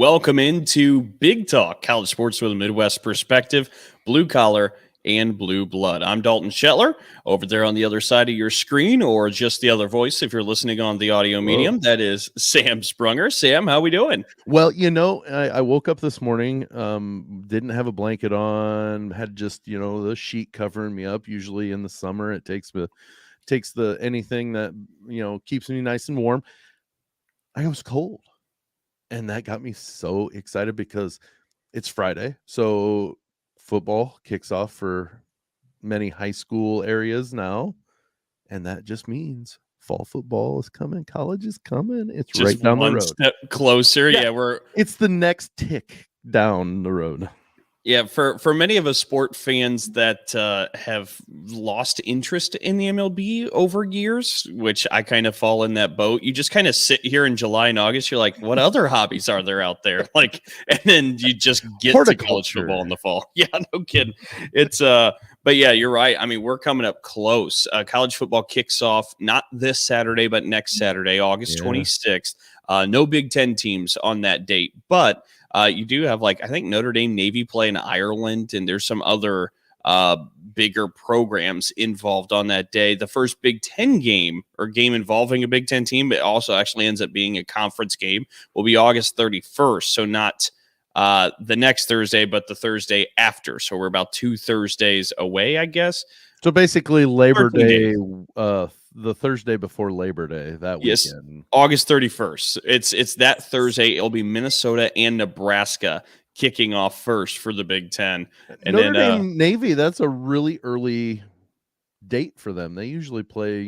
Welcome into Big Talk, college sports with a Midwest perspective, blue collar and blue blood. I'm Dalton Shetler. Over there on the other side of your screen, or just the other voice if you're listening on the audio medium, that is Sam Sprunger. Sam, how we doing? Well, I woke up this morning, didn't have a blanket on, had just, the sheet covering me up. Usually in the summer, it takes anything that, keeps me nice and warm. I was cold. And that got me so excited because it's Friday. So football kicks off for many high school areas now. And that just means fall football is coming. College is coming. It's just right down the road. Step closer. Yeah, it's the next tick down the road. Yeah, for many of us sport fans that have lost interest in the MLB over years, which I kind of fall in that boat. You just kind of sit here in July and August. You're like, what other hobbies are there out there? And then you just get to college football in the fall. Yeah, no kidding. It's but yeah, you're right. I mean, we're coming up close. College football kicks off not this Saturday, but next Saturday, August 26th. No Big Ten teams on that date, but you do have, I think Notre Dame Navy play in Ireland, and there's some other bigger programs involved on that day. The first Big Ten game or game involving a Big Ten team, but also actually ends up being a conference game, will be August 31st. So not the next Thursday, but the Thursday after. So we're about 2 Thursdays away, I guess. So basically Labor Day, the Thursday before Labor Day, that weekend. Yes, August 31st. It's that Thursday. It'll be Minnesota and Nebraska kicking off first for the Big Ten. And Notre Dame Navy, that's a really early date for them. They usually play,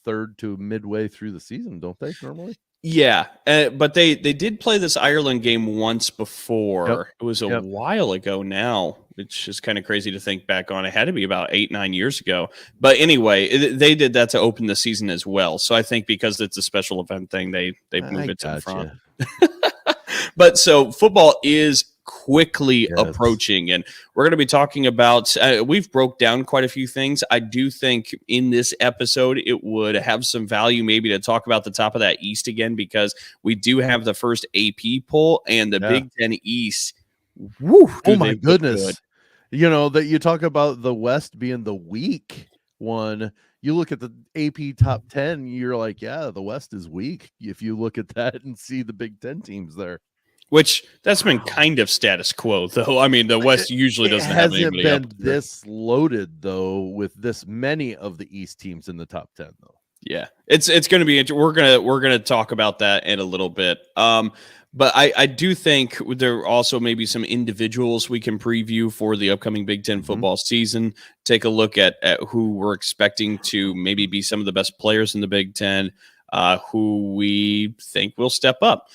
third to midway through the season, don't they, normally? Yeah, but they did play this Ireland game once before. Yep. It was a while ago now. It's just kind of crazy to think back on. It had to be about 8-9 years ago. But anyway, they did that to open the season as well. So I think because it's a special event thing, they move it to the front. But so football is quickly approaching, and we're going to be talking about we've broke down quite a few things. I do think in this episode it would have some value maybe to talk about the top of that East again, because we do have the first AP poll and the Big Ten East. Woo, oh my goodness. That you talk about the West being the weak one. You look at the AP top 10, you're like, yeah, the West is weak. If you look at that and see the Big Ten teams there. Which that's been kind of status quo, though. I mean, the West usually doesn't have anybody been up this loaded, though, with this many of the East teams in the top 10, though. Yeah, it's going to be. We're gonna talk about that in a little bit. But I do think there are also maybe some individuals we can preview for the upcoming Big Ten football season. Take a look at who we're expecting to maybe be some of the best players in the Big Ten, who we think will step up.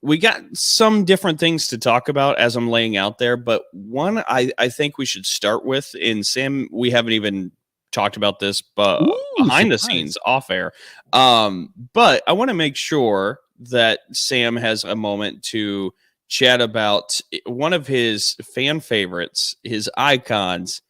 We got some different things to talk about as I'm laying out there, but one I think we should start with, and Sam, we haven't even talked about this, but behind the scenes, off air. But I want to make sure that Sam has a moment to chat about one of his fan favorites, his icons,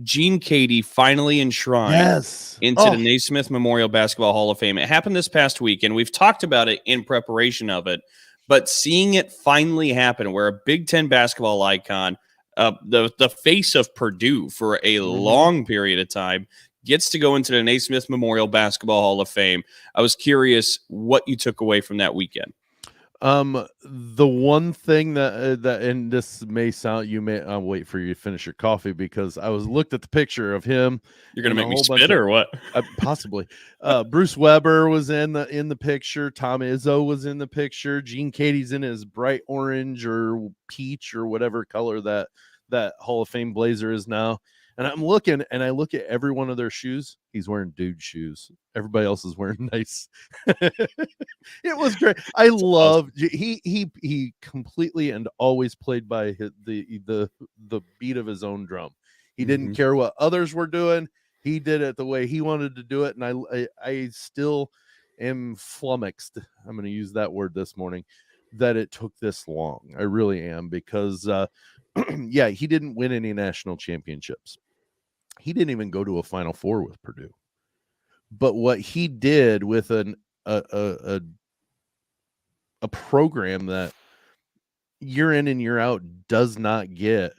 Gene Keady, finally enshrined into the Naismith Memorial Basketball Hall of Fame. It happened this past week, and we've talked about it in preparation of it. But seeing it finally happen, where a Big Ten basketball icon, the face of Purdue for a long period of time, gets to go into the Naismith Memorial Basketball Hall of Fame. I was curious what you took away from that weekend. The one thing that and this may sound, I'll wait for you to finish your coffee, because I looked at the picture of him. You're gonna make me spit or what? Possibly. Bruce Weber was in the picture. Tom Izzo was in the picture. Gene Keady's in his bright orange or peach or whatever color that Hall of Fame blazer is now. And I'm looking, and I look at every one of their shoes. He's wearing dude shoes. Everybody else is wearing nice. It was great. I love he completely and always played by the beat of his own drum. He didn't care what others were doing. He did it the way he wanted to do it, and I still am flummoxed. I'm going to use that word this morning, that it took this long. I really am, because he didn't win any national championships. He didn't even go to a Final Four with Purdue. But what he did with a program that year in and year out does not get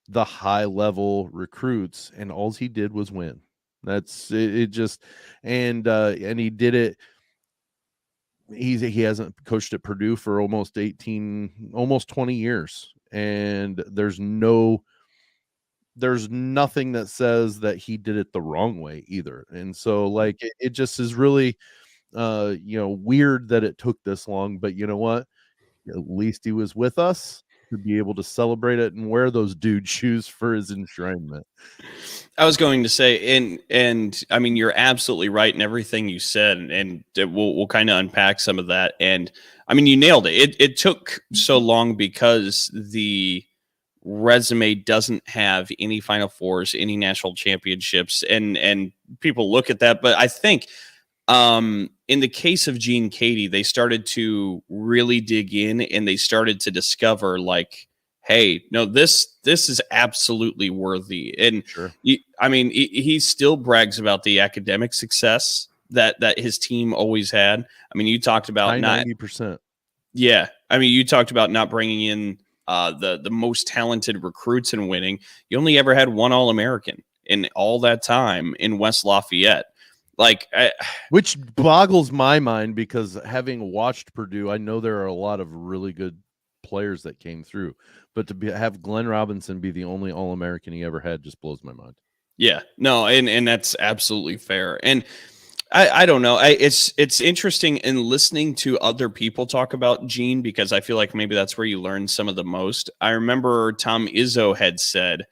the high level recruits, and all he did was win. That's it, and he did it. He hasn't coached at Purdue for almost 20 years, and there's nothing that says that he did it the wrong way either. And so like it just is really weird that it took this long, but you know what? At least he was with us to be able to celebrate it and wear those dude shoes for his enshrinement. I was going to say, and I mean, you're absolutely right in everything you said, and we'll kind of unpack some of that. And I mean, you nailed it. It took so long because the resume doesn't have any Final Fours, any national championships, and people look at that. But I think in the case of Gene Keady, they started to really dig in and they started to discover like, hey, no, this is absolutely worthy. And Sure. he still brags about the academic success that his team always had. I mean, you talked about 90%. Yeah. I mean, you talked about not bringing in the most talented recruits and winning. You only ever had one All-American in all that time in West Lafayette. Like, which boggles my mind, because having watched Purdue, I know there are a lot of really good players that came through, but to have Glenn Robinson be the only All-American he ever had just blows my mind. Yeah, no, and that's absolutely fair. And I don't know. It's interesting in listening to other people talk about Gene, because I feel like maybe that's where you learn some of the most. I remember Tom Izzo had said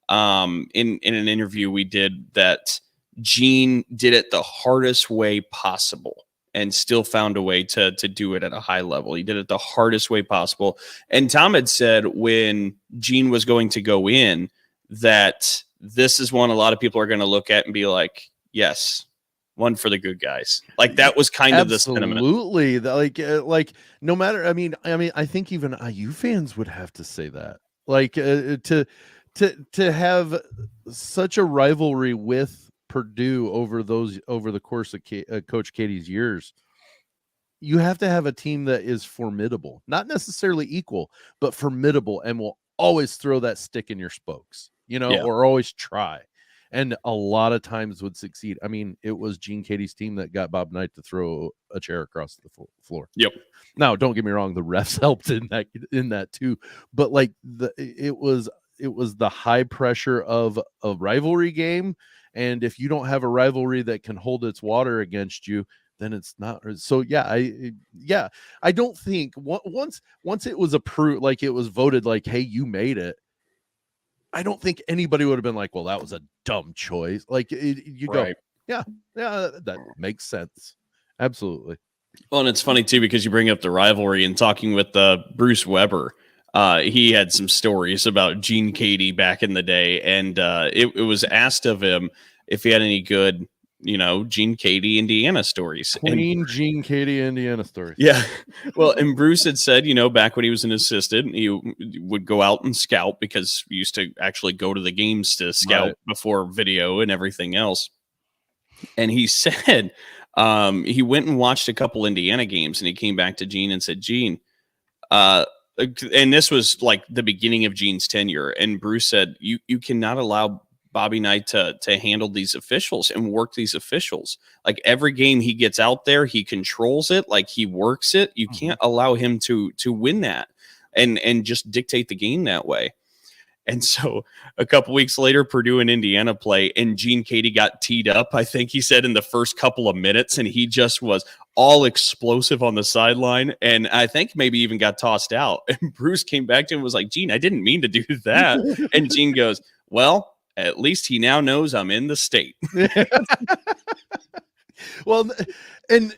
in an interview we did that Gene did it the hardest way possible and still found a way to do it at a high level. He did it the hardest way possible. And Tom had said when Gene was going to go in that this is one a lot of people are going to look at and be like, yes, one for the good guys. Like that was kind of the sentiment. Absolutely. Like no matter, I mean, I think even IU fans would have to say that, like to have such a rivalry with Purdue over the course of Coach Keady's years, you have to have a team that is formidable, not necessarily equal, but formidable, and will always throw that stick in your spokes, or always try. And a lot of times would succeed. I mean, it was Gene Keady's team that got Bob Knight to throw a chair across the floor. Yep. Now, don't get me wrong, the refs helped in that too, but like it was the high pressure of a rivalry game. And if you don't have a rivalry that can hold its water against you, then it's not. So I don't think once it was approved, like it was voted like, hey, you made it, I don't think anybody would have been like, well, that was a dumb choice. Like you go, yeah, that makes sense. Absolutely. Well, and it's funny too, because you bring up the rivalry, and talking with Bruce Weber, he had some stories about Gene Keady back in the day, and it was asked of him if he had any good, Gene Keady Indiana stories. Gene Keady Indiana stories. Yeah. Well, and Bruce had said, back when he was an assistant, he would go out and scout, because he used to actually go to the games to scout before video and everything else. And he said he went and watched a couple Indiana games, and he came back to Gene and said, Gene, and this was like the beginning of Gene's tenure. And Bruce said, you cannot allow Bobby Knight to handle these officials and work these officials. Like every game he gets out there, he controls it, like he works it. You can't allow him to win that and just dictate the game that way. And so a couple weeks later, Purdue and Indiana play, and Gene Keady got teed up, I think he said, in the first couple of minutes, and he just was all explosive on the sideline, and I think maybe even got tossed out. And Bruce came back to him and was like, Gene, I didn't mean to do that. And Gene goes, well, at least he now knows I'm in the state. Well, and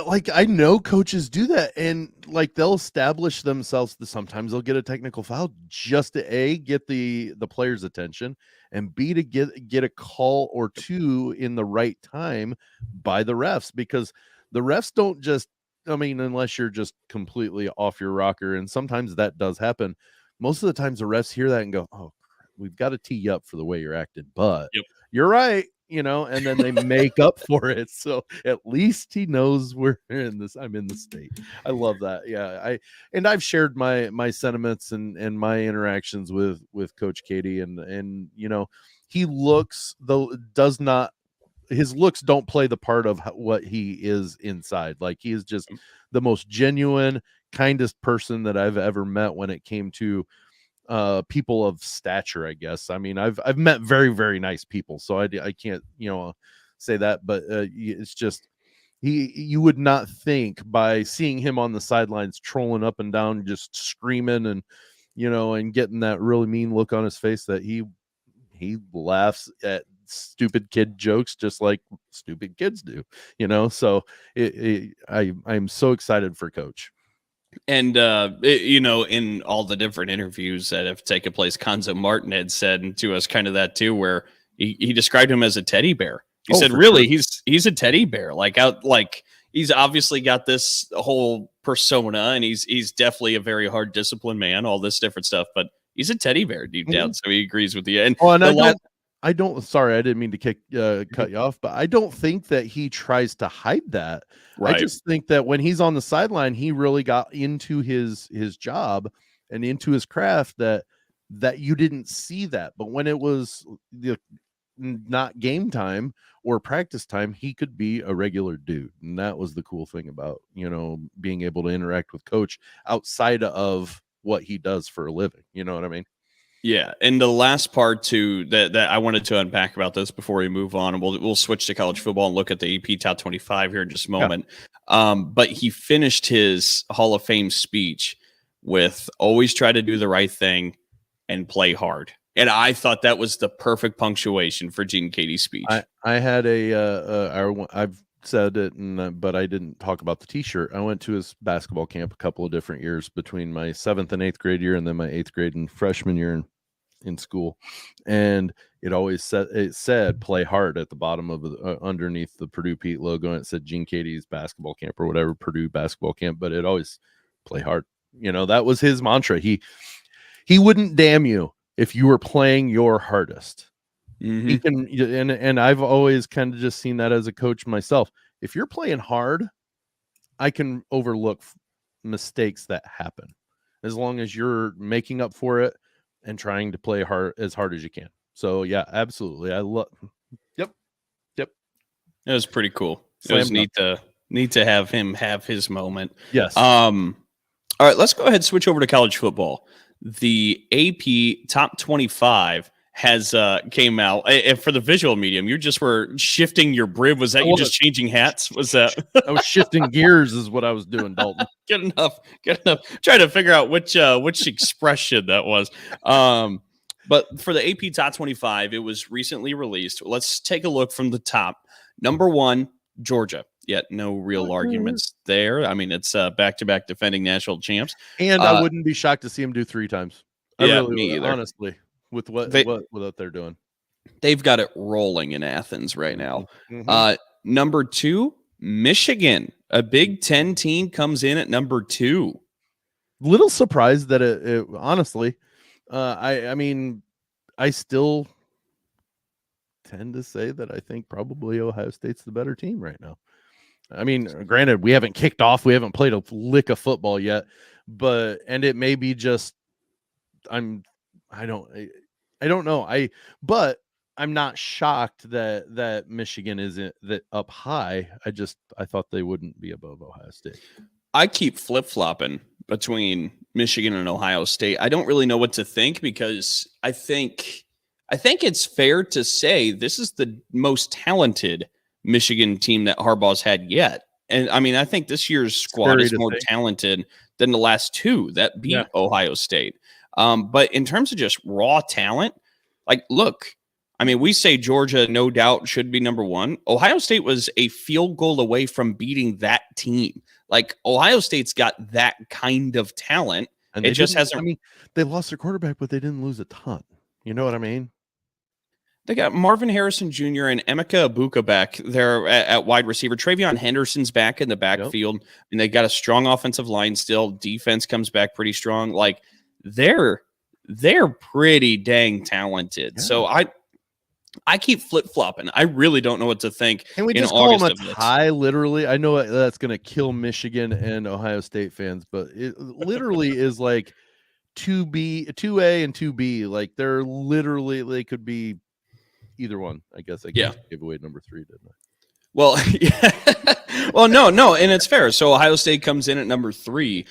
like I know coaches do that, and like they'll establish themselves. Sometimes they'll get a technical foul just to A, get the player's attention, and B, to get a call or two in the right time by the refs, because the refs don't just, unless you're just completely off your rocker, and sometimes that does happen. Most of the times the refs hear that and go, oh, we've got to tee you up for the way you're acting, but you're right. and then they make up for it. So at least he knows I'm in the state. I love that. Yeah. I've shared my sentiments and my interactions with Coach Keady, and he looks, though does not, his looks don't play the part of what he is inside. Like, he is just the most genuine, kindest person that I've ever met when it came to people of stature, I guess. I mean, I've met very, very nice people, so I can't say that, but it's just you would not think, by seeing him on the sidelines trolling up and down, just screaming and and getting that really mean look on his face, that he laughs at stupid kid jokes just like stupid kids do. So I'm so excited for Coach. And, in all the different interviews that have taken place, Conzo Martin had said to us kind of that too, where he described him as a teddy bear. He said, really, sure. He's a teddy bear. He's obviously got this whole persona, and he's definitely a very hard disciplined man, all this different stuff, but he's a teddy bear deep down. So he agrees with you. And, I don't, sorry, I didn't mean to cut you off, but I don't think that he tries to hide that. Right. I just think that when he's on the sideline, he really got into his job and into his craft, that you didn't see that. But when it was not game time or practice time, he could be a regular dude. And that was the cool thing about, being able to interact with Coach outside of what he does for a living. You know what I mean? Yeah, and the last part too that I wanted to unpack about this before we move on, and we'll switch to college football and look at the AP Top 25 here in just a moment. Yeah. But he finished his Hall of Fame speech with "always try to do the right thing and play hard," and I thought that was the perfect punctuation for Gene Keady's speech. I had I've said it, but I didn't talk about the T-shirt. I went to his basketball camp a couple of different years between my 7th and 8th grade year, and then my 8th grade and freshman year in school, and it said "play hard" at the bottom of underneath the Purdue Pete logo, and it said Gene Keady's basketball camp or whatever, Purdue basketball camp, but it always "play hard." That was his mantra. He wouldn't damn you if you were playing your hardest. Mm-hmm. He can, and I've always kind of just seen that as a coach myself. If you're playing hard, I can overlook mistakes that happen, as long as you're making up for it and trying to play as hard as you can. So yeah, absolutely. I love. Yep. It was pretty cool. It was neat to have him have his moment. Yes. All right, let's go ahead and switch over to college football. The AP Top 25 has came out. And for the visual medium, you just were shifting your bib. Was that you just changing hats? Was that? I was shifting gears is what I was doing, Dalton. Good enough. Trying to figure out which expression that was. But for the AP Top 25, it was recently released. Let's take a look from the top. Number 1, Georgia. Yet no real arguments there. I mean, it's back-to-back defending national champs. And I wouldn't be shocked to see them do 3 times. Me either. Honestly. With what they're doing, they've got it rolling in Athens right now. Mm-hmm. Number 2, Michigan, a Big Ten team, comes in at number 2. Little surprised that it honestly. I mean, I still tend to say that I think probably Ohio State's the better team right now. I mean, granted, we haven't kicked off, we haven't played a lick of football yet, and it may be just I don't know. But I'm not shocked that Michigan isn't that up high. I thought they wouldn't be above Ohio State. I keep flip-flopping between Michigan and Ohio State. I don't really know what to think, because I think it's fair to say this is the most talented Michigan team that Harbaugh's had yet. And I mean, I think this year's squad is more talented than the last 2 that beat Ohio State. But in terms of just raw talent, look, I mean, we say Georgia, no doubt, should be number 1. Ohio State was a field goal away from beating that team. Ohio State's got that kind of talent. And it just hasn't. I mean, they lost their quarterback, but they didn't lose a ton. You know what I mean? They got Marvin Harrison Jr. and Emeka Egbuka back there at wide receiver. Travion Henderson's back in the backfield, and they got a strong offensive line still. Defense comes back pretty strong. They're pretty dang talented. Yeah. So I keep flip-flopping. I really don't know what to think. Can we in just call August them a tie, literally? I know that's going to kill Michigan and Ohio State fans, but it literally is like 2B, 2A, and 2B. Like they're literally, they could be either one. I guess I gave away number 3, didn't I? Well, yeah. Well, no, and it's fair. So Ohio State comes in at number 3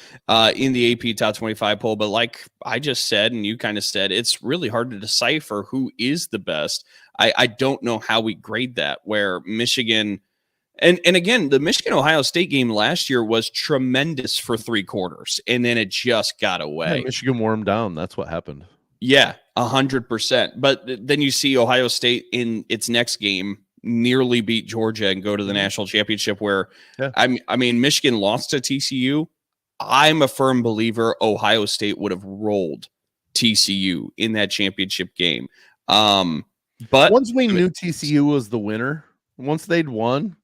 in the AP Top 25 poll. But like I just said, and you kind of said, it's really hard to decipher who is the best. I don't know how we grade that, where Michigan and again, the Michigan-Ohio State game last year was tremendous for 3 quarters, and then it just got away. Yeah, Michigan wore them down. That's what happened. Yeah, 100%. But then you see Ohio State in its next game nearly beat Georgia and go to the national championship, where I mean, Michigan lost to TCU. I'm a firm believer Ohio State would have rolled TCU in that championship game. But once we knew TCU was the winner, once they'd won,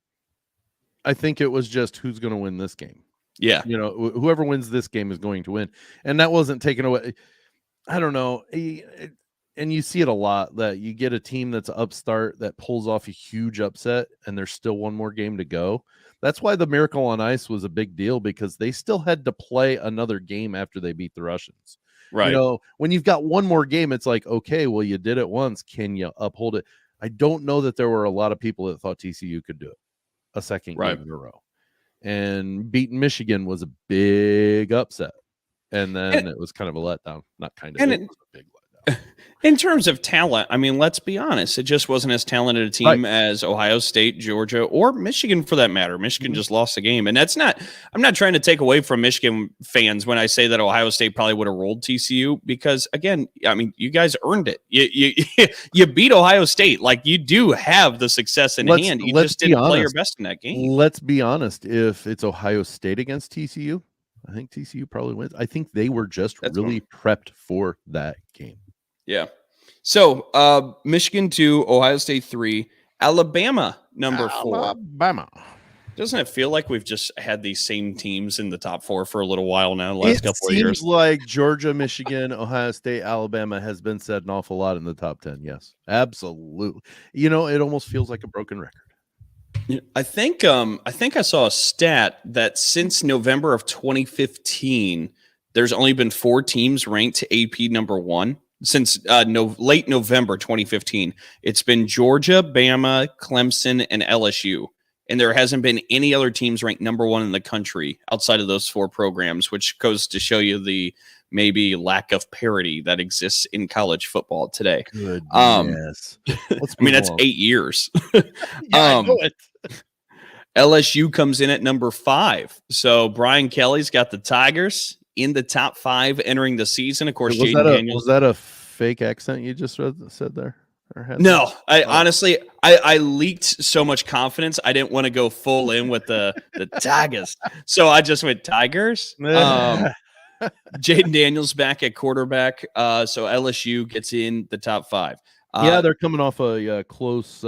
I think it was just who's going to win this game. Yeah. You know, whoever wins this game is going to win. And that wasn't taken away. I don't know. And you see it a lot, that you get a team that's upstart that pulls off a huge upset and there's still one more game to go. That's why the Miracle on Ice was a big deal, because they still had to play another game after they beat the Russians. Right. You know, when you've got one more game, it's like, okay, well, you did it once. Can you uphold it? I don't know that there were a lot of people that thought TCU could do it a second game in a row. And beating Michigan was a big upset. And then it was kind of a letdown. Not kind of, it was a big letdown. In terms of talent, I mean, let's be honest. It just wasn't as talented a team as Ohio State, Georgia, or Michigan for that matter. Michigan just lost the game. And that's not, I'm not trying to take away from Michigan fans when I say that Ohio State probably would have rolled TCU, because again, I mean, you guys earned it. You beat Ohio State. Like, you do have the success in hand. You just didn't play your best in that game. Let's be honest. If it's Ohio State against TCU, I think TCU probably wins. I think they were just really prepped for that game. Yeah. So Michigan 2, Ohio State 3, Alabama number 4. Alabama. Doesn't it feel like we've just had these same teams in the top 4 for a little while now, the last couple of years? It seems like Georgia, Michigan, Ohio State, Alabama has been said an awful lot in the top 10. Yes, absolutely. You know, it almost feels like a broken record. I think I saw a stat that since November of 2015, there's only been 4 teams ranked AP number 1. Since late November 2015, it's been Georgia, Bama, Clemson, and LSU. And there hasn't been any other teams ranked number 1 in the country outside of those 4 programs, which goes to show you the maybe lack of parity that exists in college football today. Yes. I mean, that's 8 years. I know it. LSU comes in at number 5. So Brian Kelly's got the Tigers in the top 5 entering the season. Of course, was that a fake accent you just said there? No, honestly, I leaked so much confidence. I didn't want to go full in with the Tigers. So I just went Tigers. Jaden Daniels back at quarterback. So LSU gets in the top 5. Yeah, they're coming off a close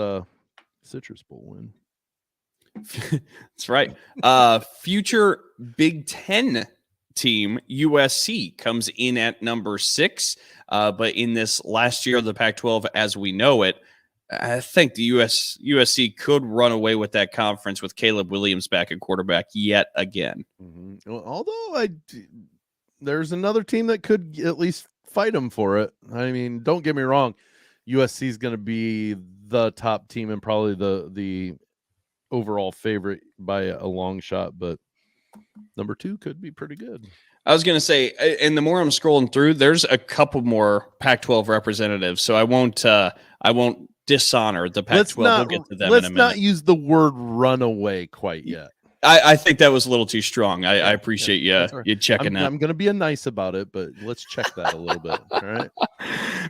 Citrus Bowl win. That's right. Future Big Ten team USC comes in at number 6. But in this last year of the Pac-12 as we know it, I think the USC could run away with that conference with Caleb Williams back at quarterback yet again. Well, although there's another team that could at least fight them for it. I mean, don't get me wrong. USC is going to be the top team and probably the overall favorite by a long shot, but number 2 could be pretty good. I was going to say, and the more I'm scrolling through, there's a couple more Pac-12 representatives, so I won't dishonor the Pac-12. We'll get to them in a minute. Let's not use the word runaway quite yet. I think that was a a little too strong. I appreciate you checking that. I'm going to be nice about it, but let's check that a little bit. All right.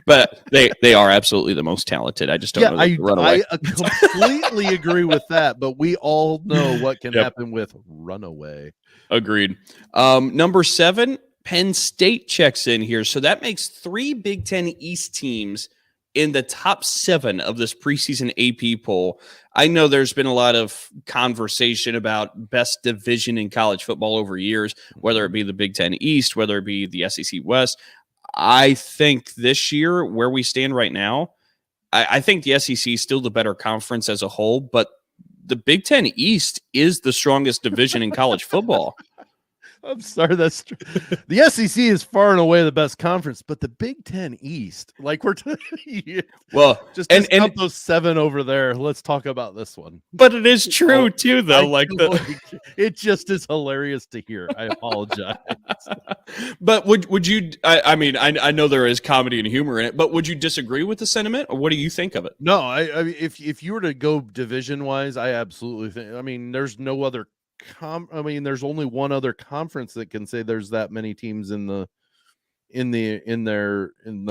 But they are absolutely the most talented. I just don't know. I completely agree with that, but we all know what can happen with runaway. Agreed. Number 7, Penn State checks in here. So that makes 3 Big Ten East teams in the top 7 of this preseason AP poll. I know there's been a lot of conversation about best division in college football over years, whether it be the Big Ten East, whether it be the SEC West. I think this year, where we stand right now, I think the SEC is still the better conference as a whole, but the Big Ten East is the strongest division in college football. I'm sorry, that's true. The SEC is far and away the best conference, but the Big Ten East, like well, just discount those 7 over there. Let's talk about this one. But it is true too, though. It just is hilarious to hear. I apologize. But would you? I mean, I know there is comedy and humor in it, but would you disagree with the sentiment, or what do you think of it? No, I mean, if you were to go division wise, I absolutely think. I mean, there's no other. There's only one other conference that can say there's that many teams in the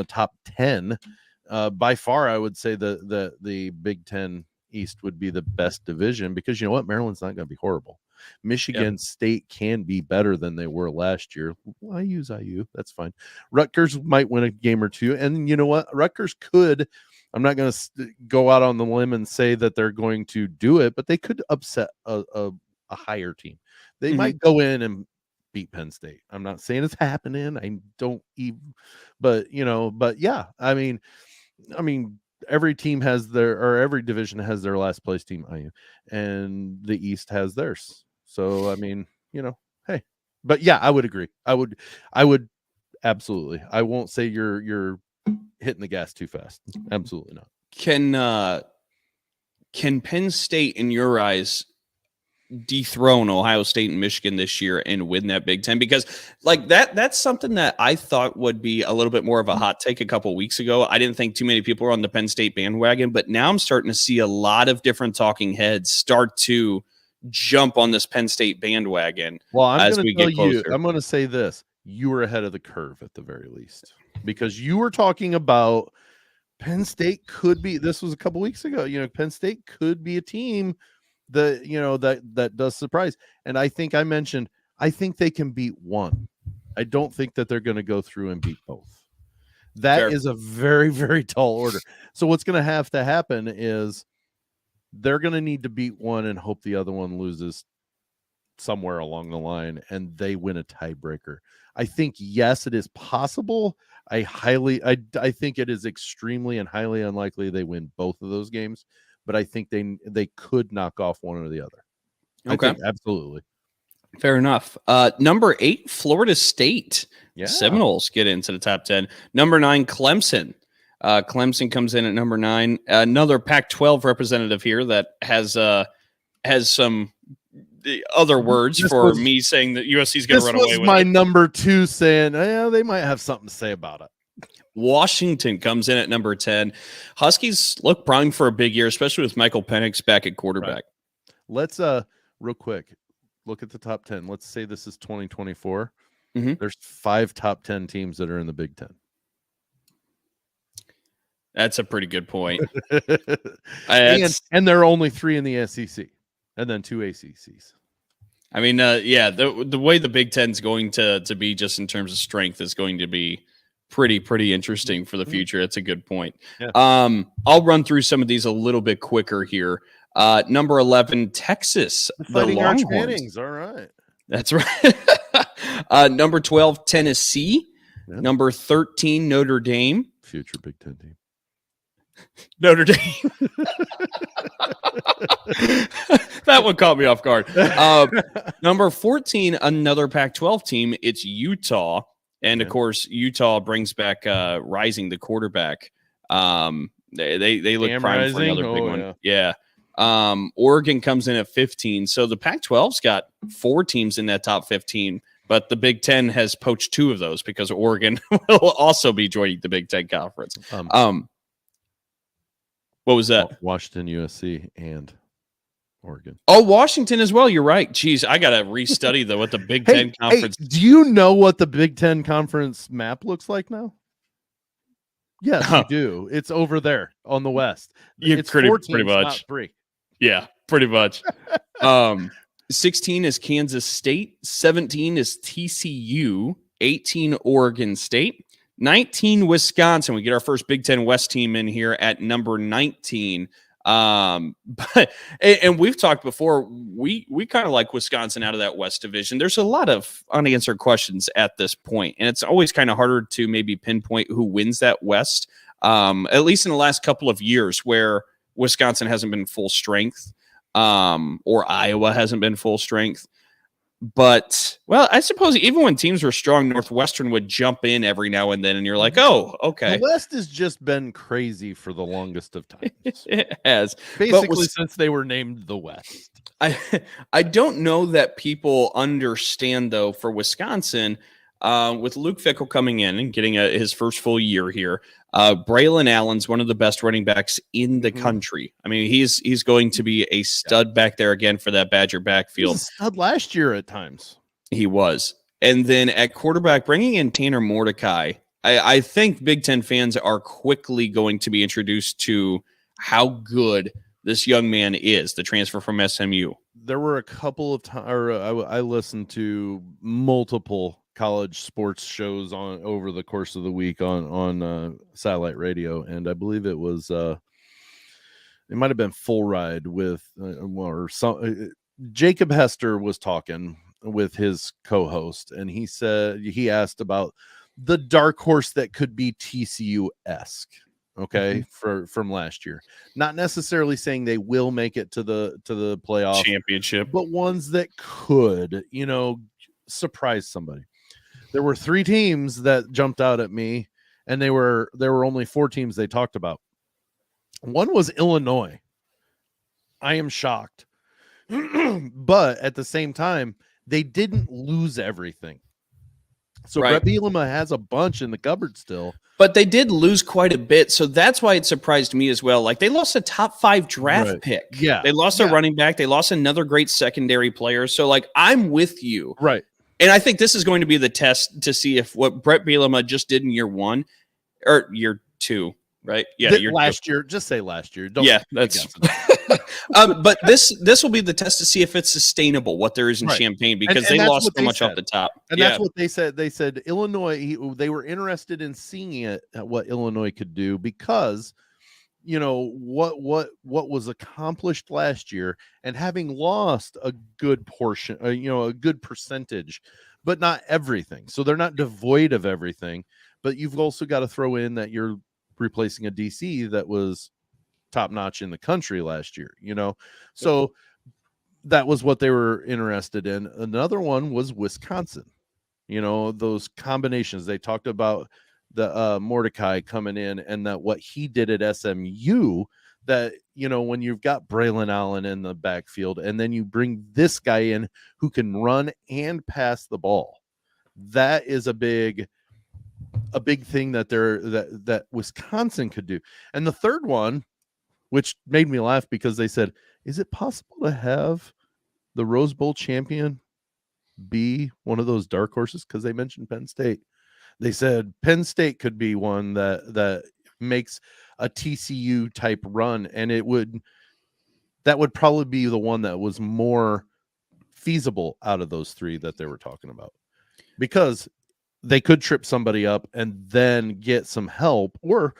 top 10. By far, I would say the Big Ten East would be the best division, because you know what, Maryland's not going to be horrible. Michigan State can be better than they were last year. Well, I use IU, that's fine. Rutgers might win a game or two, and you know what, Rutgers could. I'm not going to go out on the limb and say that they're going to do it, but they could upset a higher team. They might go in and beat Penn State. I'm not saying it's happening. I don't even, but yeah, I mean, every team has every division has their last place team, IU, and the East has theirs. So, I mean, hey, but yeah, I would agree. I would absolutely. I won't say you're hitting the gas too fast. Absolutely not. Can Penn State, in your eyes, dethrone Ohio State and Michigan this year and win that Big Ten? Because like that's something that I thought would be a little bit more of a hot take a couple of weeks ago. I didn't think too many people were on the Penn State bandwagon, but now I'm starting to see a lot of different talking heads start to jump on this Penn State bandwagon. Well, I'm going to say this. You were ahead of the curve at the very least, because you were talking about Penn State could be, this was a couple weeks ago, Penn State could be a team that does surprise. And I think I mentioned, I think they can beat one. I don't think that they're going to go through and beat both. That is a very, very tall order. So what's going to have to happen is they're going to need to beat one and hope the other one loses somewhere along the line and they win a tiebreaker. I think, yes, it is possible. I think it is extremely and highly unlikely they win both of those games, but I think they could knock off one or the other. Okay. Absolutely. Fair enough. Number 8, Florida State. Yeah. Seminoles get into the top 10. Number 9, Clemson. Clemson comes in at number 9. Another Pac-12 representative here that has some other words me saying that USC is going to run away with it. This was my number 2 saying, they might have something to say about it. Washington comes in at number 10. Huskies look primed for a big year, especially with Michael Penix back at quarterback. Right. Let's real quick look at the top 10. Let's say this is 2024. Mm-hmm. There's 5 top 10 teams that are in the Big Ten. That's a pretty good point. and there are only 3 in the SEC, and then 2 ACCs. I mean, the way the Big Ten's going to be, just in terms of strength, is going to be pretty interesting for the future. That's a good point. Yeah. I'll run through some of these a little bit quicker here. Number 11, Texas, the Longhorns. All right. That's right. Number 12, Tennessee. Yeah. Number 13, Notre Dame. Future Big Ten team. Notre Dame. That one caught me off guard. Number 14, another Pac-12 team. It's Utah. And, of course, Utah brings back Rising, the quarterback. They look primed for another big one. Yeah. Oregon comes in at 15. So the Pac-12's got 4 teams in that top 15. But the Big Ten has poached 2 of those because Oregon will also be joining the Big Ten Conference. What was that? Washington, USC, and Oregon. Oh, Washington as well. You're right. Jeez, I got to restudy what the Big Ten Conference. Hey, do you know what the Big Ten Conference map looks like now? Yes, you do. It's over there on the west. It's pretty much. Not 3. Yeah, pretty much. 16 is Kansas State. 17 is TCU. 18, Oregon State. 19, Wisconsin. We get our first Big Ten West team in here at number 19. And we've talked before, we kind of like Wisconsin out of that West division. There's a lot of unanswered questions at this point, and it's always kind of harder to maybe pinpoint who wins that West. at least in the last couple of years, where Wisconsin hasn't been full strength, or Iowa hasn't been full strength. But, well, I suppose even when teams were strong, Northwestern would jump in every now and then, and you're like, oh, okay. The West has just been crazy for the longest of times. It has. Basically, since they were named the West. I don't know that people understand, though, for Wisconsin, with Luke Fickell coming in and getting his first full year here, Braylon Allen's one of the best running backs in the country. I mean, he's going to be a stud back there again for that Badger backfield. He was a stud last year at times. He was. And then at quarterback, bringing in Tanner Mordecai, I think Big Ten fans are quickly going to be introduced to how good this young man is, the transfer from SMU. There were a couple of times, I listened to multiple college sports shows over the course of the week on satellite radio, and I believe it was it might have been Full Ride with or some Jacob Hester was talking with his co-host, and he asked about the dark horse that could be TCU-esque, okay, from last year. Not necessarily saying they will make it to the playoff championship, but ones that could, surprise somebody. There were 3 teams that jumped out at me, and there were only 4 teams they talked about. One was Illinois. I am shocked. But at the same time, they didn't lose everything. So Brett Bielema has a bunch in the cupboard still. But they did lose quite a bit, so that's why it surprised me as well. Like, they lost a top 5 draft pick. Yeah. They lost a running back. They lost another great secondary player. So, like, I'm with you. Right. And I think this is going to be the test to see if what Brett Bielema just did in year 1 or year 2, right? Yeah, last year. Just say last year. Don't that's. But this will be the test to see if it's sustainable, what there is in Champaign, because they lost so much off the top. And that's what they said. They said Illinois. They were interested in seeing what Illinois could do, because what was accomplished last year, and having lost a good portion, a good percentage, but not everything. So they're not devoid of everything, but you've also got to throw in that you're replacing a DC that was top notch in the country last year, so that was what they were interested in. Another one was Wisconsin, those combinations. They talked about the Mordecai coming in, and that what he did at SMU, that, when you've got Braylon Allen in the backfield, and then you bring this guy in who can run and pass the ball, that is a big thing that Wisconsin could do. And the third one, which made me laugh, because they said, is it possible to have the Rose Bowl champion be one of those dark horses? Because they mentioned Penn State. They said Penn State could be one that makes a TCU type run, and that would probably be the one that was more feasible out of those 3 that they were talking about, because they could trip somebody up and then get some help, or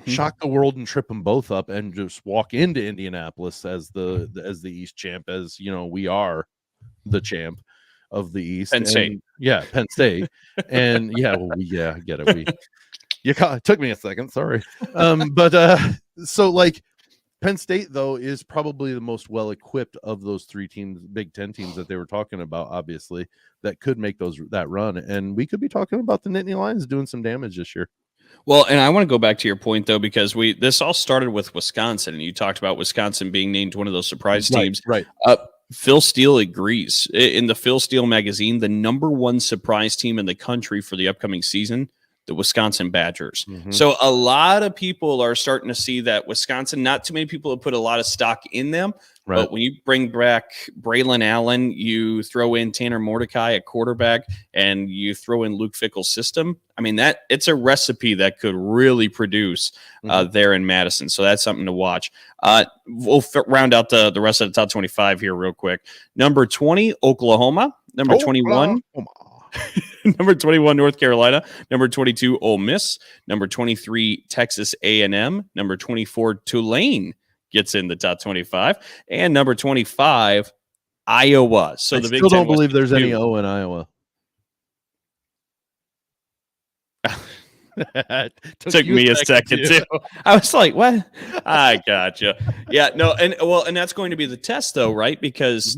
shock the world and trip them both up and just walk into Indianapolis as the East champ, as we are the champ of the East. Penn State. Penn State. And I get it. It took me a second, sorry. So like Penn State, though, is probably the most well-equipped of those 3 teams, Big Ten teams that they were talking about, obviously, that could make that run. And we could be talking about the Nittany Lions doing some damage this year. Well, and I want to go back to your point, though, because this all started with Wisconsin, and you talked about Wisconsin being named one of those surprise teams. Right. Phil Steele agrees. In the Phil Steele magazine, the number 1 surprise team in the country for the upcoming season, the Wisconsin Badgers. So a lot of people are starting to see that Wisconsin, not too many people have put a lot of stock in them. Right. But when you bring back Braylon Allen, you throw in Tanner Mordecai at quarterback, and you throw in Luke Fickell's system, I mean, it's a recipe that could really produce there in Madison. So that's something to watch. We'll round out the rest of the top 25 here real quick. Number 20, Oklahoma. Number 21. Number 21, North Carolina. Number 22, Ole Miss. Number 23, Texas A&M. Number 24, Tulane gets in the top 25. And number 25, Iowa. So I the Big still Ten don't believe there's any O in Iowa. Took me a second too. I was like, what? I gotcha. Yeah, no, and that's going to be the test though, right? Because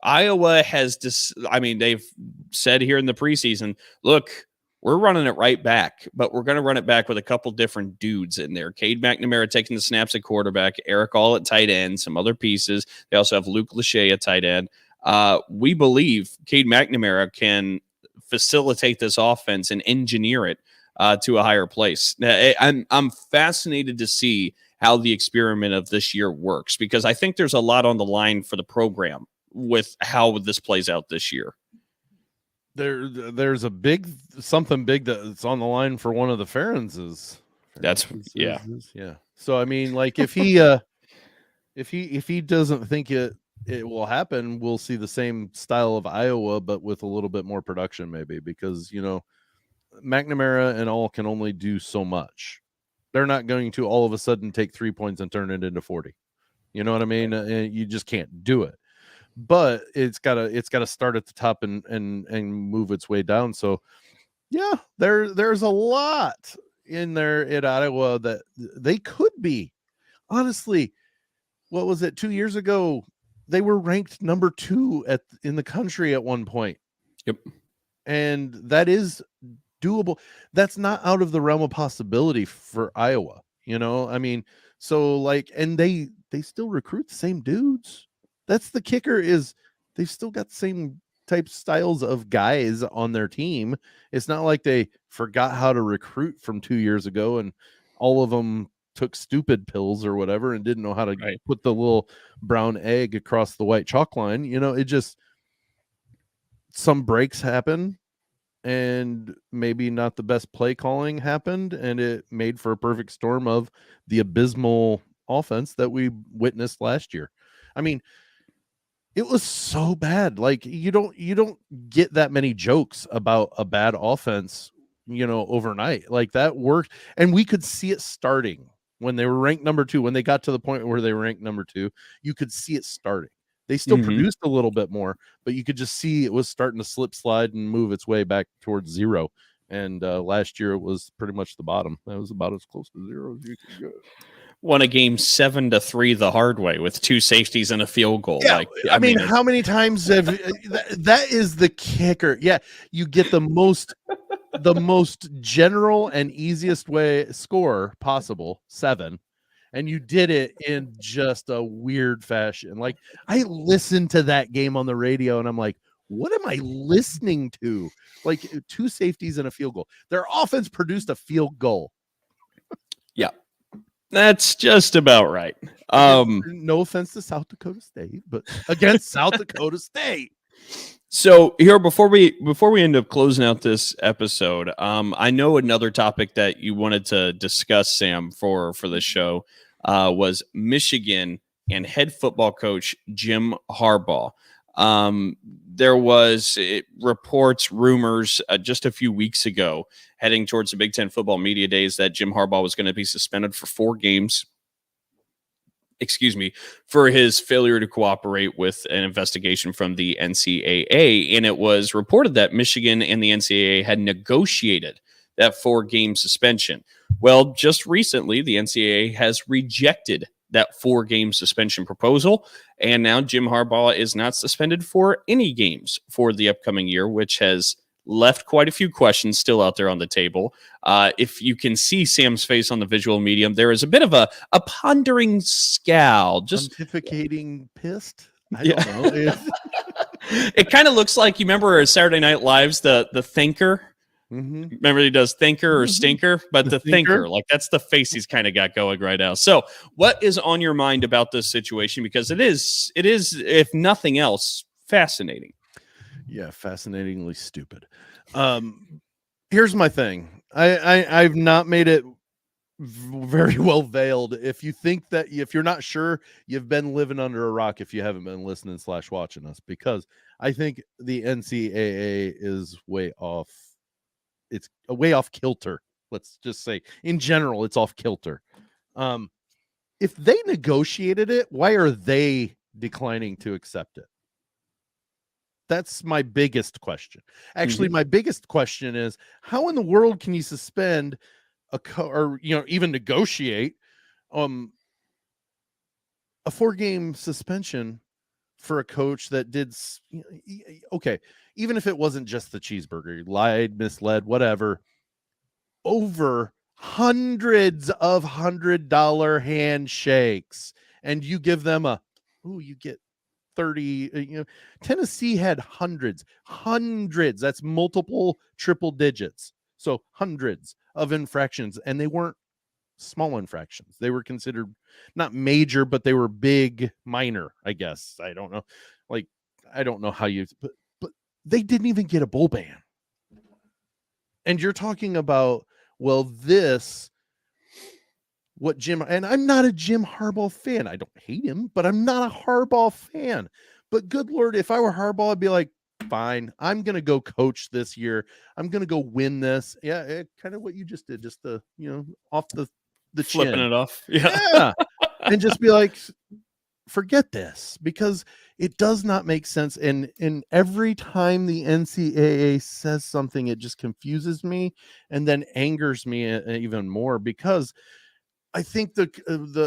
Iowa has they've said here in the preseason, look, we're running it right back, but we're going to run it back with a couple different dudes in there. Cade McNamara taking the snaps at quarterback, Eric All at tight end, some other pieces. They also have Luke Lachey at tight end. We believe Cade McNamara can facilitate this offense and engineer it to a higher place. I'm fascinated to see how the experiment of this year works, because I think there's a lot on the line for the program with how this plays out this year. There's a something big that's on the line for one of the Ferentses. Yeah. So I mean, like if he doesn't think it will happen, we'll see the same style of Iowa, but with a little bit more production, maybe, because McNamara and All can only do so much. They're not going to all of a sudden take 3 points and turn it into 40. You know what I mean? You just can't do it. But it's gotta start at the top and move its way down. So yeah, there's a lot in there at Iowa that they could be. Honestly, what was it? 2 years ago, they were ranked number 2 in the country at one point. Yep. And that is doable. That's not out of the realm of possibility for Iowa. I mean, so like, and they still recruit the same dudes. That's the kicker, is they've still got the same type styles of guys on their team. It's not like they forgot how to recruit from 2 years ago and all of them took stupid pills or whatever and didn't know how to put the little brown egg across the white chalk line. It just, some breaks happen and maybe not the best play calling happened, and it made for a perfect storm of the abysmal offense that we witnessed last year. I mean, it was so bad. Like you don't get that many jokes about a bad offense, overnight. Like that worked, and we could see it starting when they were ranked number 2. When they got to the point where they were ranked number 2, you could see it starting. They still produced a little bit more, but you could just see it was starting to slide and move its way back towards 0. And last year it was pretty much the bottom. That was about as close to 0 as you could go. Won a game 7-3 the hard way with 2 safeties and a field goal. Yeah, I mean, how many times have that is the kicker? Yeah, you get the most general and easiest way score possible, 7, and you did it in just a weird fashion. Like I listened to that game on the radio and I'm like, what am I listening to? Like 2 safeties and a field goal. Their offense produced a field goal. Yeah. That's just about right. No offense to South Dakota State, but against South Dakota State. So here, before we end up closing out this episode, I know another topic that you wanted to discuss, Sam, for this show was Michigan and head football coach Jim Harbaugh. There was reports, rumors just a few weeks ago, heading towards the Big Ten football media days, that Jim Harbaugh was going to be suspended for 4 games. For his failure to cooperate with an investigation from the NCAA. And it was reported that Michigan and the NCAA had negotiated that 4-game suspension. Well, just recently, the NCAA has rejected that 4-game suspension proposal. And now Jim Harbaugh is not suspended for any games for the upcoming year, which has left quite a few questions still out there on the table. If you can see Sam's face on the visual medium, there is a bit of a pondering scowl. Just pontificating pissed? I don't know. It kind of looks like, you remember Saturday Night Live's the thinker? Mm-hmm. Remember he does thinker or stinker, but the thinker, like that's the face he's kind of got going right now. So what is on your mind about this situation? Because it is, if nothing else, fascinating. Yeah, fascinatingly stupid. Here's my thing. I've not made it very well veiled. If you think that, if you're not sure, you've been living under a rock if you haven't been listening / watching us, because I think the NCAA is way off. It's way off kilter. Let's just say in general, it's off kilter. If they negotiated it, why are they declining to accept it? That's my biggest question. Actually, my biggest question is, how in the world can you suspend or even negotiate a 4-game suspension for a coach that did okay, even if it wasn't just the cheeseburger, lied, misled, whatever, over hundreds of $100 handshakes, and you give them you get 30. Tennessee had hundreds, that's multiple triple digits, so hundreds of infractions, and they weren't small infractions. They were considered not major, but they were big minor, I guess. I don't know, I don't know how but they didn't even get a bowl ban. And you're talking about, well, and I'm not a Jim Harbaugh fan. I don't hate him, but I'm not a Harbaugh fan. But good Lord, if I were Harbaugh, I'd be like, fine, I'm going to go coach this year. I'm going to go win this. Yeah, kind of what you just did, just off the flipping chin. it off. Yeah. And just be like, forget this, because it does not make sense. And every time the NCAA says something, it just confuses me and then angers me even more, because I think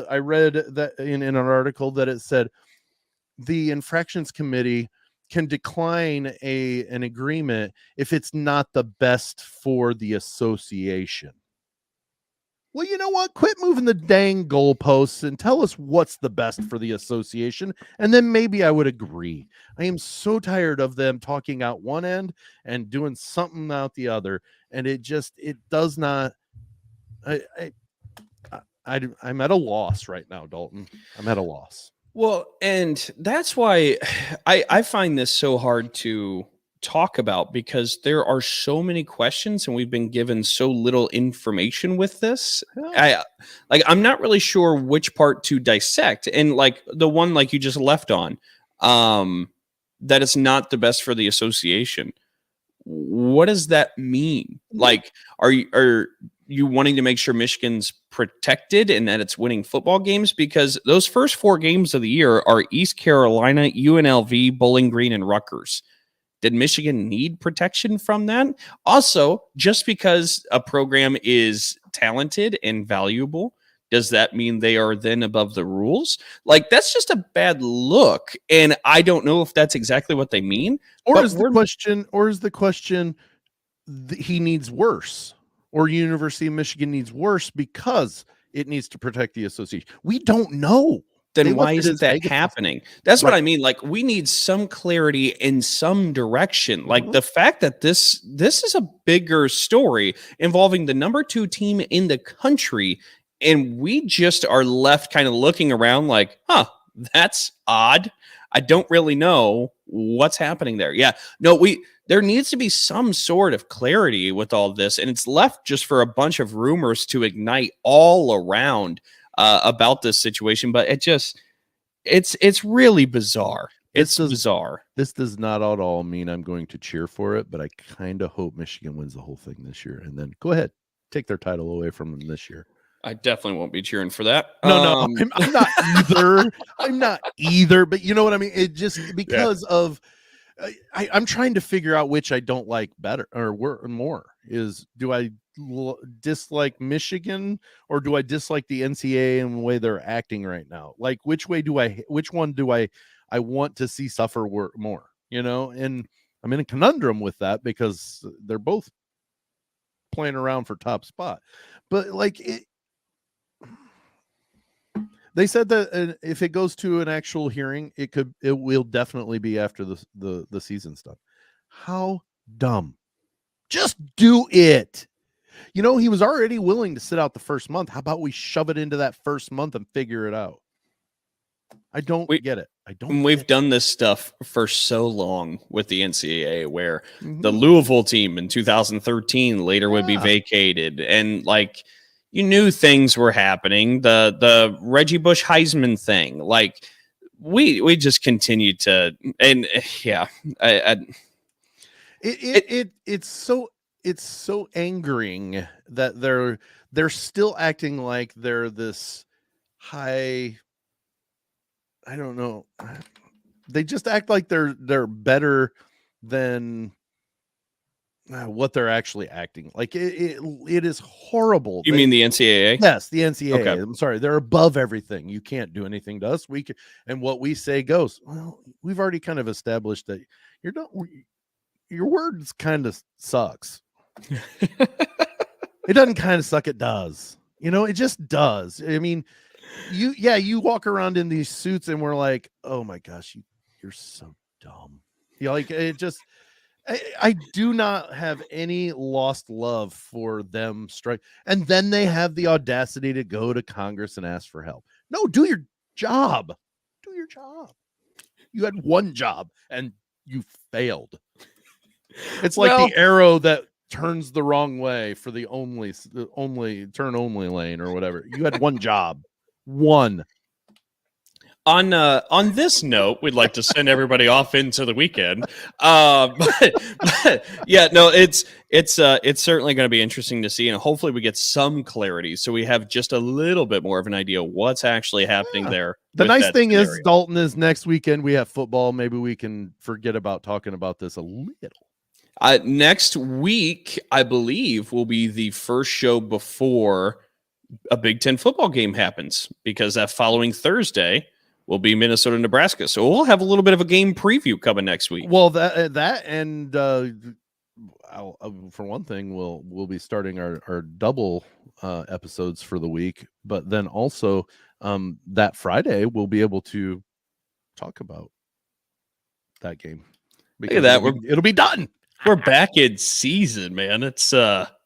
I read that in an article that it said the infractions committee can decline an agreement if it's not the best for the association. Well, you know what? Quit moving the dang goalposts and tell us what's the best for the association, and then maybe I would agree. I am so tired of them talking out one end and doing something out the other, and it does not. I'm at a loss right now, Dalton. I'm at a loss. Well, and that's why I find this so hard to talk about, because there are so many questions and we've been given so little information with this. Yeah. I'm not really sure which part to dissect. And like the one like you just left on, that it's not the best for the association. What does that mean? Like, are you wanting to make sure Michigan's protected and that it's winning football games? Because those first 4 games of the year are East Carolina, UNLV, Bowling Green, and Rutgers. Did Michigan need protection from that? Also, just because a program is talented and valuable, does that mean they are then above the rules? Like, that's just a bad look. And I don't know if that's exactly what they mean. Or is the question he needs worse, or University of Michigan needs worse because it needs to protect the association? We don't know. Then why isn't that happening? That's right. What I mean. Like, we need some clarity in some direction. Like the fact that this is a bigger story involving the number 2 team in the country, and we just are left kind of looking around like, that's odd. I don't really know what's happening there. Yeah, no, there needs to be some sort of clarity with all this, and it's left just for a bunch of rumors to ignite all around about this situation. But it's really bizarre. Bizarre. This does not at all mean I'm going to cheer for it, but I kind of hope Michigan wins the whole thing this year, and then go ahead, take their title away from them this year. I definitely won't be cheering for that. No, I'm not either. I'm not either. But you know what I mean? It just because of I'm trying to figure out which I don't like better or more. Is do I dislike Michigan, or do I dislike the NCAA and the way they're acting right now? Like, which one do I want to see suffer more? And I'm in a conundrum with that because they're both playing around for top spot. But like they said that if it goes to an actual hearing, it will definitely be after the season stuff. How dumb. Just do it. He was already willing to sit out the first month. How about we shove it into that first month and figure it out? I don't get it. We've done this stuff for so long with the NCAA, where the Louisville team in 2013 later would be vacated, and like, you knew things were happening. The Reggie Bush Heisman thing, like we just continued to, and it's so angering that they're still acting like they're this high. I don't know. They just act like they're better than what they're actually acting like. It is horrible. You mean the NCAA? Yes, the NCAA. Okay. I'm sorry, they're above everything. You can't do anything to us. And what we say goes. Well, we've already kind of established that your words kind of sucks. It doesn't kind of suck. It does. It just does. I mean, you walk around in these suits and we're like, oh my gosh, you're so dumb. Like it just. I do not have any lost love for them strike. And then they have the audacity to go to Congress and ask for help. No, do your job. Do your job. You had one job and you failed. It's like the arrow that turns the wrong way for the only turn only lane or whatever. You had one job. One. On this note, we'd like to send everybody off into the weekend. But yeah, no, it's certainly going to be interesting to see, and hopefully we get some clarity so we have just a little bit more of an idea what's actually happening there. The nice thing is, Dalton, is next weekend we have football. Maybe we can forget about talking about this a little. Next week, I believe, will be the first show before a Big Ten football game happens, because that following Thursday will be Minnesota, Nebraska. So we'll have a little bit of a game preview coming next week. Well, that and for one thing, we'll be starting our double episodes for the week, but then also that Friday we'll be able to talk about that game. Look at that, it'll be done. We're back in season, man. It's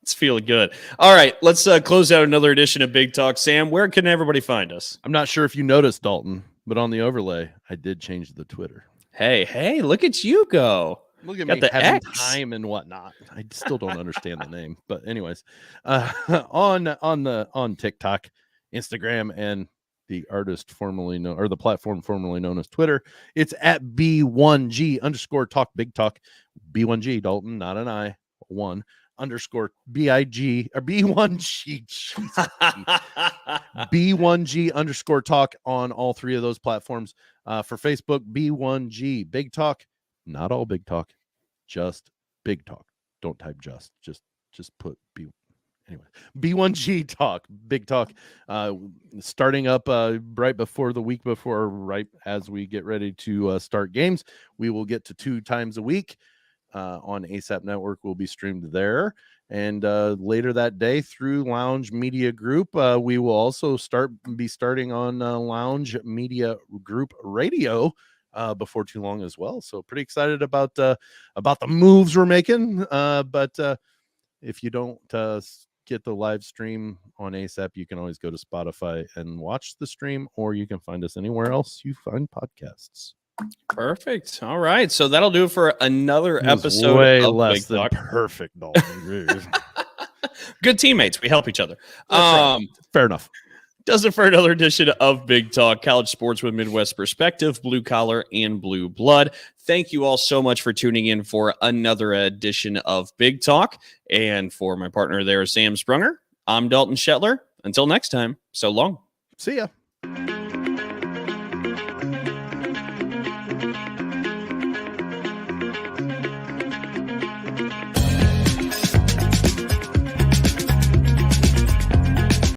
feeling good. All right, let's close out another edition of Big Talk. Sam, where can everybody find us? I'm not sure if you noticed, Dalton, but on the overlay, I did change the Twitter. Hey, look at you go. Look at me having time and whatnot. I still don't understand the name. But anyways, on TikTok, Instagram, and the artist formerly known, or the platform formerly known as Twitter, it's at B1G_talk big talk. B1G, Dalton, not an I, one. _BIG or B1G B1G_talk on all three of those platforms. For Facebook, B1G Big Talk, not all Big Talk, just Big Talk. Don't type just put B. Anyway, B1G Talk, Big Talk, starting up right before the week before, right as we get ready to start games. We will get to 2 times a week. On ASAP Network will be streamed there, and later that day through Lounge Media Group, we will also be starting on Lounge Media Group Radio before too long as well. So pretty excited about the moves we're making. But if you don't get the live stream on ASAP, you can always go to Spotify and watch the stream, or you can find us anywhere else you find podcasts. Perfect. All right. So that'll do it for another episode. Way of less Big than Talk. perfect, Dalton. Good teammates. We help each other. Right. Fair enough. Does it for another edition of Big Talk, college sports with Midwest perspective, blue collar and blue blood. Thank you all so much for tuning in for another edition of Big Talk. And for my partner there, Sam Sprunger, I'm Dalton Shetler. Until next time, so long. See ya.